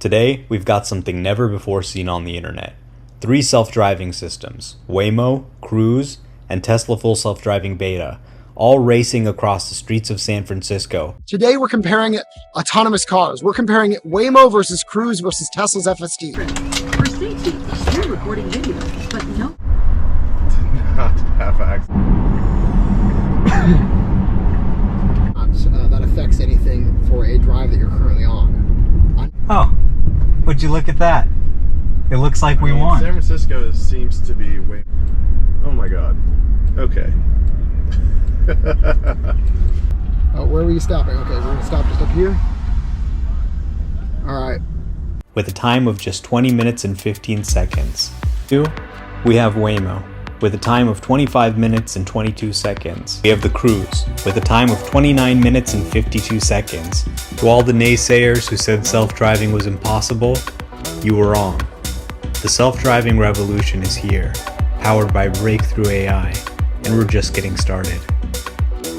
Today, we've got something never before seen on the internet. 3 self-driving systems, Waymo, Cruise, and Tesla Full Self-Driving Beta, all racing across the streets of San Francisco. Today we're comparing autonomous cars. We're comparing Waymo versus Cruise versus Tesla's FSD. For safety, we're recording video, but no. Not have access. That affects anything for a drive that you're currently on. Oh, would you look at that? It looks like we won. San Francisco seems to be way. Oh my god. Okay. Where were you stopping? Okay, we're gonna stop just up here. All right. With a time of just 20 minutes and 15 seconds. 2. We have Waymo, with a time of 25 minutes and 22 seconds. We have the Cruise, with a time of 29 minutes and 52 seconds. To all the naysayers who said self-driving was impossible, you were wrong. The self-driving revolution is here, powered by breakthrough AI, and we're just getting started.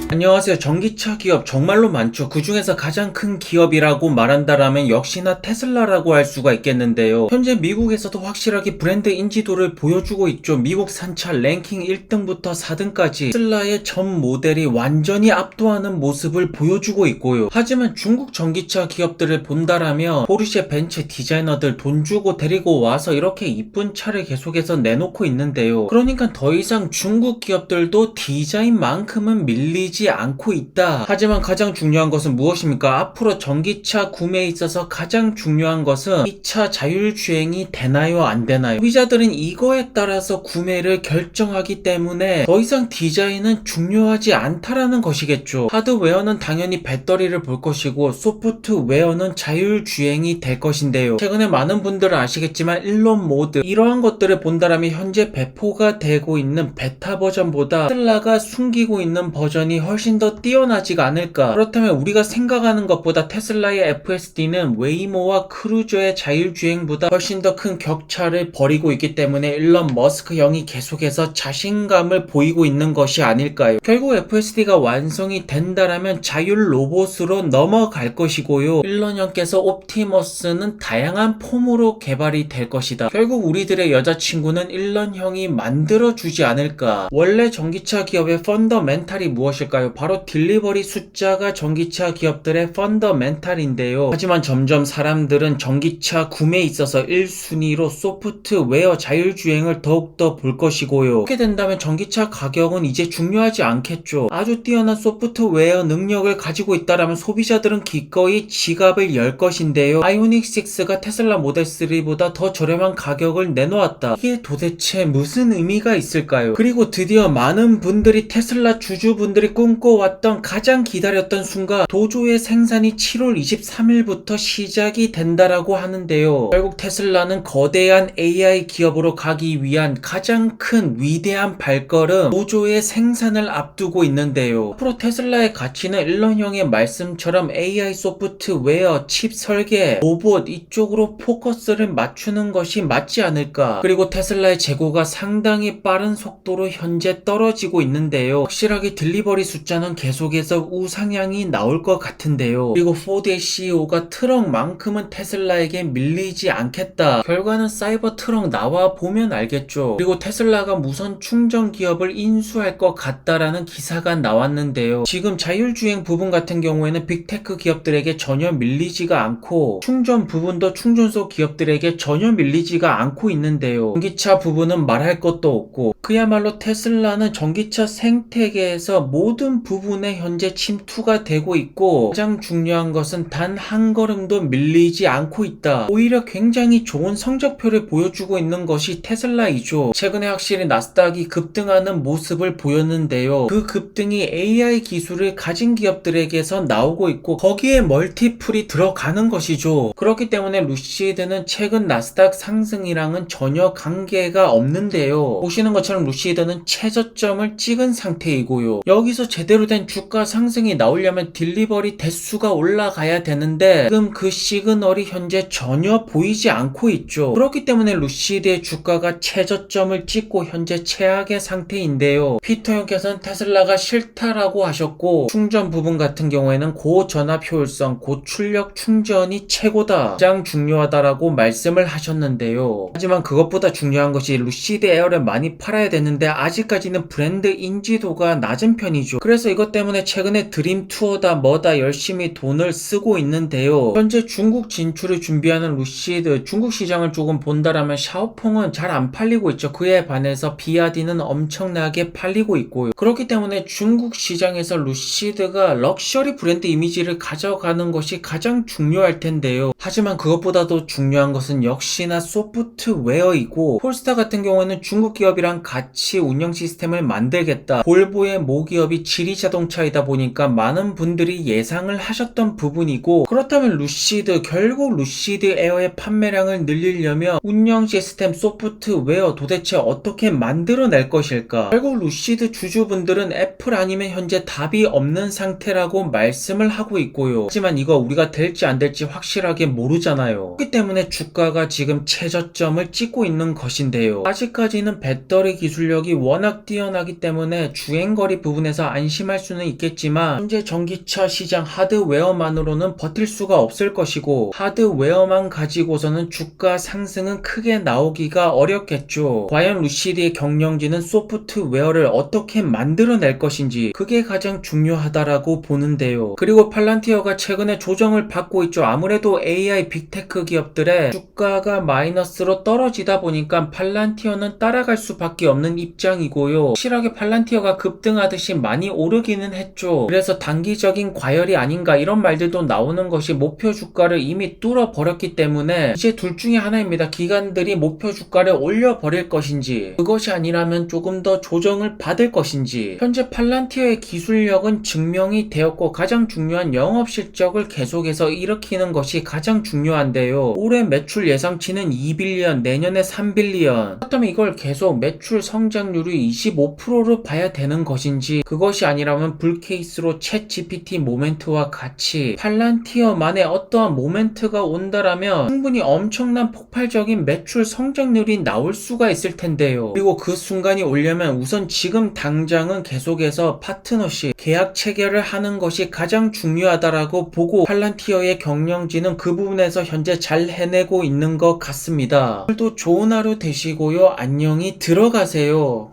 안녕하세요. 전기차 기업 정말로 많죠. 그 중에서 가장 큰 기업이라고 말한다라면 역시나 테슬라라고 할 수가 있겠는데요. 현재 미국에서도 확실하게 브랜드 인지도를 보여주고 있죠. 미국 산차 랭킹 1등부터 4등까지 테슬라의 전 모델이 완전히 압도하는 모습을 보여주고 있고요. 하지만 중국 전기차 기업들을 본다라면 포르쉐, 벤츠 디자이너들 돈 주고 데리고 와서 이렇게 이쁜 차를 계속해서 내놓고 있는데요. 그러니까 더 이상 중국 기업들도 디자인만큼은 밀리지 않고 있다. 하지만 가장 중요한 것은 무엇입니까? 앞으로 전기차 구매에 있어서 가장 중요한 것은 이 차 자율주행이 되나요 안 되나요? 소비자들은 이거에 따라서 구매를 결정하기 때문에 더 이상 디자인은 중요하지 않다라는 것이겠죠. 하드웨어는 당연히 배터리를 볼 것이고 소프트웨어는 자율주행이 될 것인데요. 최근에 많은 분들은 아시겠지만 일론 모드 이러한 것들을 본다라면 현재 배포가 되고 있는 베타 버전보다 테슬라가 숨기고 있는 버전이 훨씬 더 뛰어나지가 않을까. 그렇다면 우리가 생각하는 것보다 테슬라의 FSD는 웨이모와 크루저의 자율주행보다 훨씬 더 큰 격차를 벌이고 있기 때문에 일론 머스크 형이 계속해서 자신감을 보이고 있는 것이 아닐까요? 결국 FSD가 완성이 된다라면 자율 로봇으로 넘어갈 것이고요. 일론 형께서 옵티머스는 다양한 폼으로 개발이 될 것이다. 결국 우리들의 여자친구는 일론 형이 만들어주지 않을까. 원래 전기차 기업의 펀더멘탈이 무엇일까요? 바로 딜리버리 숫자가 전기차 기업들의 펀더멘탈인데요. 하지만 점점 사람들은 전기차 구매에 있어서 1순위로 소프트웨어 자율주행을 더욱더 볼 것이고요. 그렇게 된다면 전기차 가격은 이제 중요하지 않겠죠. 아주 뛰어난 소프트웨어 능력을 가지고 있다라면 소비자들은 기꺼이 지갑을 열 것인데요. 아이오닉 6가 테슬라 모델 3보다 더 저렴한 가격을 내놓았다. 이게 도대체 무슨 의미가 있을까요? 그리고 드디어 많은 분들이 테슬라 주주분들이 꿈꿔왔던 가장 기다렸던 순간 도조의 생산이 7월 23일부터 시작이 된다라고 하는데요. 결국 테슬라는 거대한 AI 기업으로 가기 위한 가장 큰 위대한 발걸음 도조의 생산을 앞두고 있는데요. 앞으로 테슬라의 가치는 일론 형의 말씀처럼 AI 소프트웨어, 칩 설계, 로봇 이쪽으로 포커스를 맞추는 것이 맞지 않을까. 그리고 테슬라의 재고가 상당히 빠른 속도로 현재 떨어지고 있는데요. 확실하게 딜리버리 숫자는 계속해서 우상향이 나올 것 같은데요. 그리고 포드의 CEO가 트럭만큼은 테슬라에게 밀리지 않겠다. 결과는 사이버 트럭 나와 보면 알겠죠. 그리고 테슬라가 무선 충전 기업을 인수할 것 같다라는 기사가 나왔는데요. 지금 자율주행 부분 같은 경우에는 빅테크 기업들에게 전혀 밀리지가 않고 충전 부분도 충전소 기업들에게 전혀 밀리지가 않고 있는데요. 전기차 부분은 말할 것도 없고 그야말로 테슬라는 전기차 생태계에서 모든 부분에 현재 침투가 되고 있고 가장 중요한 것은 단 한 걸음도 밀리지 않고 있다. 오히려 굉장히 좋은 성적표를 보여주고 있는 것이 테슬라이죠. 최근에 확실히 나스닥이 급등하는 모습을 보였는데요. 그 급등이 AI 기술을 가진 기업들에게서 나오고 있고 거기에 멀티플이 들어가는 것이죠. 그렇기 때문에 루시드는 최근 나스닥 상승이랑은 전혀 관계가 없는데요. 보시는 것처럼 루시드는 최저점을 찍은 상태이고요. 여기서 제대로 된 주가 상승이 나오려면 딜리버리 대수가 올라가야 되는데 지금 그 시그널이 현재 전혀 보이지 않고 있죠. 그렇기 때문에 루시드의 주가가 최저점을 찍고 현재 최악의 상태인데요. 피터 형께서는 테슬라가 싫다라고 하셨고 충전 부분 같은 경우에는 고전압 효율성, 고출력 충전이 최고다, 가장 중요하다라고 말씀을 하셨는데요. 하지만 그것보다 중요한 것이 루시드 에어를 많이 팔아야 되는데 아직까지는 브랜드 인지도가 낮은 편이죠. 그래서 이것 때문에 최근에 드림 투어다 뭐다 열심히 돈을 쓰고 있는데요. 현재 중국 진출을 준비하는 루시드, 중국 시장을 조금 본다라면 샤오펑은 잘 안 팔리고 있죠. 그에 반해서 비아디는 엄청나게 팔리고 있고요. 그렇기 때문에 중국 시장에서 루시드가 럭셔리 브랜드 이미지를 가져가는 것이 가장 중요할 텐데요. 하지만 그것보다도 중요한 것은 역시나 소프트웨어이고, 폴스타 같은 경우에는 중국 기업이랑 같이 운영 시스템을 만들겠다. 볼보의 모기업이 지리자동차이다 보니까 많은 분들이 예상을 하셨던 부분이고, 그렇다면 루시드, 결국 루시드 에어의 판매량을 늘리려면 운영 시스템, 소프트웨어 도대체 어떻게 만들어낼 것일까? 결국 루시드 주주분들은 애플 아니면 현재 답이 없는 상태라고 말씀을 하고 있고요. 하지만 이거 우리가 될지 안 될지 확실하게 모르잖아요. 그렇기 때문에 주가가 지금 최저점을 찍고 있는 것인데요. 아직까지는 배터리 기술력이 워낙 뛰어나기 때문에 주행거리 부분에서 안심할 수는 있겠지만 현재 전기차 시장 하드웨어만으로는 버틸 수가 없을 것이고, 하드웨어만 가지고서는 주가 상승은 크게 나오기가 어렵겠죠. 과연 루시드의 경영진은 소프트웨어를 어떻게 만들어낼 것인지, 그게 가장 중요하다라고 보는데요. 그리고 팔란티어가 최근에 조정을 받고 있죠. 아무래도 AI 빅테크 기업들의 주가가 마이너스로 떨어지다 보니까 팔란티어는 따라갈 수밖에 없는 입장이고요. 확실하게 팔란티어가 급등하듯이 많이 오르기는 했죠. 그래서 단기적인 과열이 아닌가 이런 말들도 나오는 것이, 목표 주가를 이미 뚫어버렸기 때문에 이제 둘 중에 하나입니다. 기관들이 목표 주가를 올려버릴 것인지, 그것이 아니라면 조금 더 조정을 받을 것인지. 현재 팔란티어의 기술력은 증명이 되었고 가장 중요한 영업 실적을 계속해서 일으키는 것이 가장 중요한데요. 올해 매출 예상치는 2빌리언, 내년에 3빌리언. 그렇다면 이걸 계속 매출 성장률이 25%로 봐야 되는 것인지, 그것이 아니라면 불케이스로 챗 GPT 모멘트와 같이 팔란티어만의 어떠한 모멘트가 온다라면 충분히 엄청난 폭발적인 매출 성장률이 나올 수가 있을 텐데요. 그리고 그 순간이 오려면 우선 지금 당장은 계속해서 파트너십, 계약 체결을 하는 것이 가장 중요하다라고 보고, 팔란티어의 경영진은 그 부분에서 현재 잘 해내고 있는 것 같습니다. 오늘도 좋은 하루 되시고요. 안녕히 들어가세요.